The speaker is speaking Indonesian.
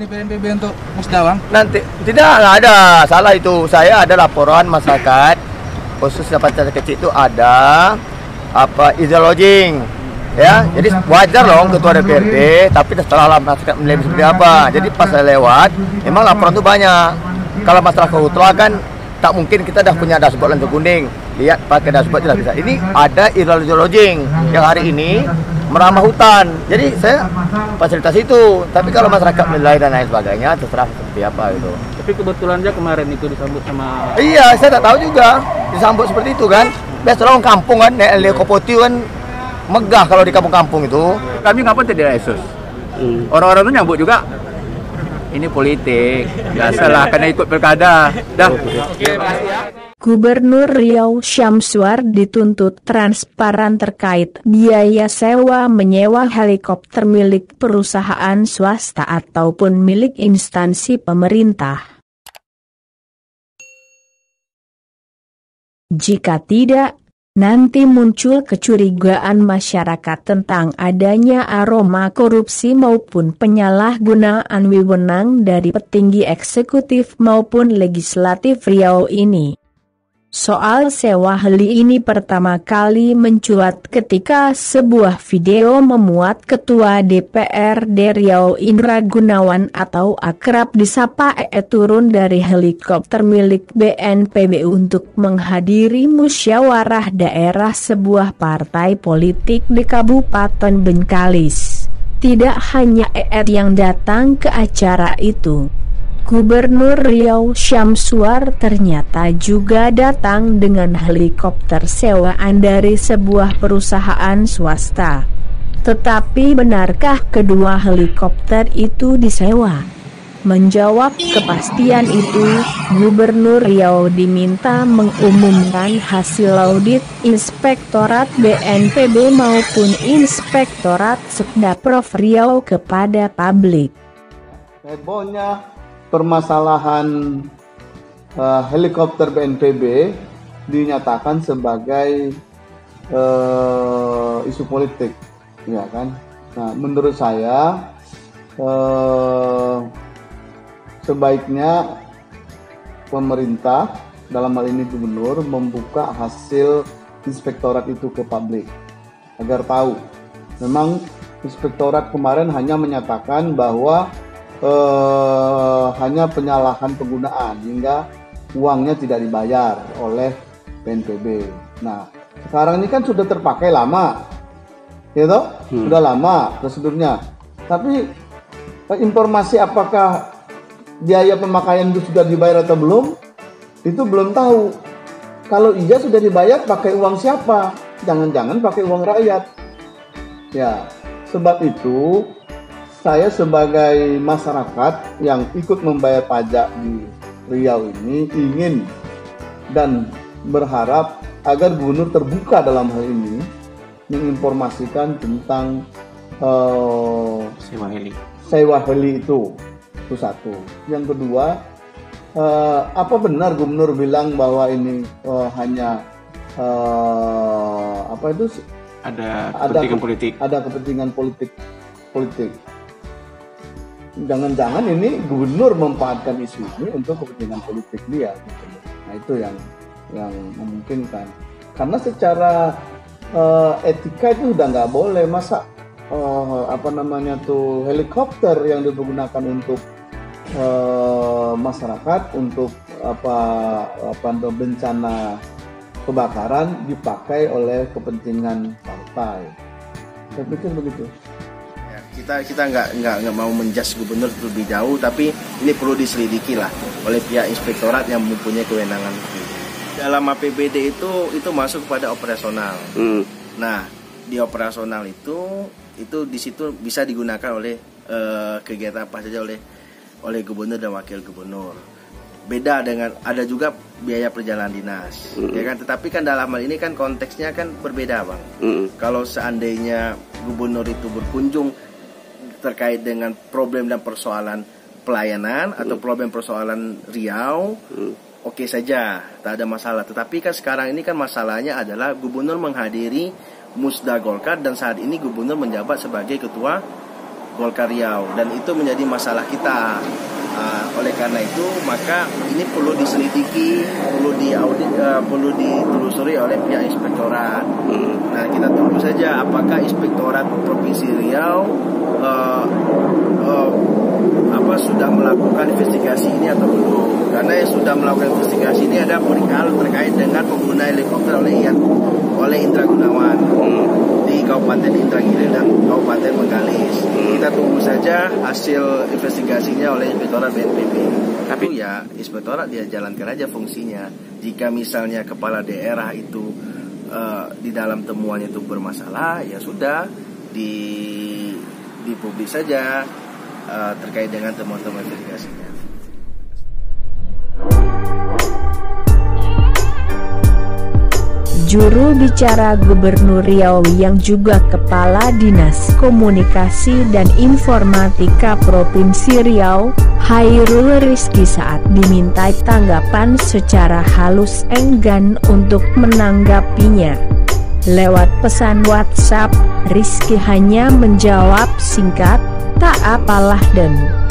dari BNPB untuk musda, Bang? Nanti tidak ada, salah itu. Saya ada laporan masyarakat khusus dapat kecil itu ada izin lodging. Ya, jadi wajar dong ketua DPRD, tapi setelah masyarakat menilai seperti apa. Jadi pas saya lewat, memang laporan itu banyak. Kalau masalah kehutuan kan tak mungkin kita dah punya dashboard lensa kuning. Lihat pakai dashboard tidak bisa. Ini ada izin lodging yang hari ini meramah hutan. Jadi saya fasilitasi itu. Tapi kalau masyarakat menilai dan lain sebagainya terserah seperti apa gitu. Tapi kebetulan aja kemarin itu disambut sama. Iya, saya tak tahu juga disambut seperti itu kan. Biasa orang kampung kan, Lekopoti kan megah kalau di kampung-kampung itu. Kami ngapa tidak esus? Orang-orang itu nyambut juga. Ini politik, biasalah karena ikut pilkada. Dah. Oke, makasih ya. Gubernur Riau Syamsuar dituntut transparan terkait biaya sewa menyewa helikopter milik perusahaan swasta ataupun milik instansi pemerintah. Jika tidak, nanti muncul kecurigaan masyarakat tentang adanya aroma korupsi maupun penyalahgunaan wewenang dari petinggi eksekutif maupun legislatif Riau ini. Soal sewa heli ini pertama kali mencuat ketika sebuah video memuat Ketua DPRD Riau Indra Gunawan atau akrab disapa turun dari helikopter milik BNPB untuk menghadiri musyawarah daerah sebuah partai politik di Kabupaten Bengkalis. Tidak hanya yang datang ke acara itu. Gubernur Riau Syamsuar ternyata juga datang dengan helikopter sewaan dari sebuah perusahaan swasta. Tetapi benarkah kedua helikopter itu disewa? Menjawab kepastian itu, Gubernur Riau diminta mengumumkan hasil audit Inspektorat BNPB maupun Inspektorat Sekdaprov Riau kepada publik. Hebohnya permasalahan helikopter BNPB dinyatakan sebagai isu politik, ya kan? Nah, menurut saya sebaiknya pemerintah, dalam hal ini gubernur, membuka hasil inspektorat itu ke publik agar tahu. Memang inspektorat kemarin hanya menyatakan bahwa hanya penyalahan penggunaan hingga uangnya tidak dibayar oleh BNPB. Nah, sekarang ini kan sudah terpakai lama, gitu? Sudah lama prosedurnya. Tapi informasi apakah biaya pemakaian itu sudah dibayar atau belum, itu belum tahu. Kalau iya sudah dibayar, pakai uang siapa? Jangan-jangan pakai uang rakyat. Ya, sebab itu saya sebagai masyarakat yang ikut membayar pajak di Riau ini ingin dan berharap agar gubernur terbuka dalam hal ini menginformasikan tentang sewa heli itu satu. Yang kedua, apa benar gubernur bilang bahwa ini hanya ada kepentingan politik? Ada kepentingan politik. Jangan-jangan ini gubernur memanfaatkan isu ini untuk kepentingan politik dia. Gitu. Nah, itu yang memungkinkan. Karena secara etika itu udah nggak boleh, masa helikopter yang digunakan untuk masyarakat untuk bencana kebakaran dipakai oleh kepentingan partai. Saya pikir begitu. Kita nggak mau menjudge gubernur lebih jauh, tapi ini perlu diselidiki lah oleh pihak inspektorat yang mempunyai kewenangan. Dalam APBD itu masuk kepada operasional. Nah, di operasional itu di situ bisa digunakan oleh kegiatan apa saja oleh gubernur dan wakil gubernur. Beda dengan ada juga biaya perjalanan dinas, ya kan? Tetapi kan dalam hal ini kan konteksnya kan berbeda, Bang. Kalau seandainya gubernur itu berkunjung terkait dengan problem dan persoalan pelayanan atau problem persoalan Riau, oke saja, tak ada masalah. Tetapi kan sekarang ini kan masalahnya adalah gubernur menghadiri Musda Golkar dan saat ini gubernur menjabat sebagai ketua Golkar Riau, dan itu menjadi masalah kita. Oleh karena itu maka ini perlu diselidiki, perlu diaudit, perlu ditelusuri oleh pihak inspektorat. Nah, kita tunggu saja apakah inspektorat Provinsi Riau sudah melakukan investigasi ini atau belum. Karena yang sudah melakukan investigasi ini ada perihal terkait dengan pengguna helikopter oleh Indra Gunawan di Kabupaten Indragiri dan Kabupaten Bengkalis. Kita tunggu saja hasil investigasinya oleh Inspektorat BNPB. Tapi ya Inspektorat dia jalankan aja fungsinya. Jika misalnya kepala daerah itu di dalam temuannya itu bermasalah, ya sudah dipublik saja terkait dengan temuan-temuan investigasinya. Juru bicara Gubernur Riau yang juga Kepala Dinas Komunikasi dan Informatika Provinsi Riau, Hairul Rizki, saat dimintai tanggapan secara halus enggan untuk menanggapinya. Lewat pesan WhatsApp, Rizki hanya menjawab singkat, "Tak apalah Den."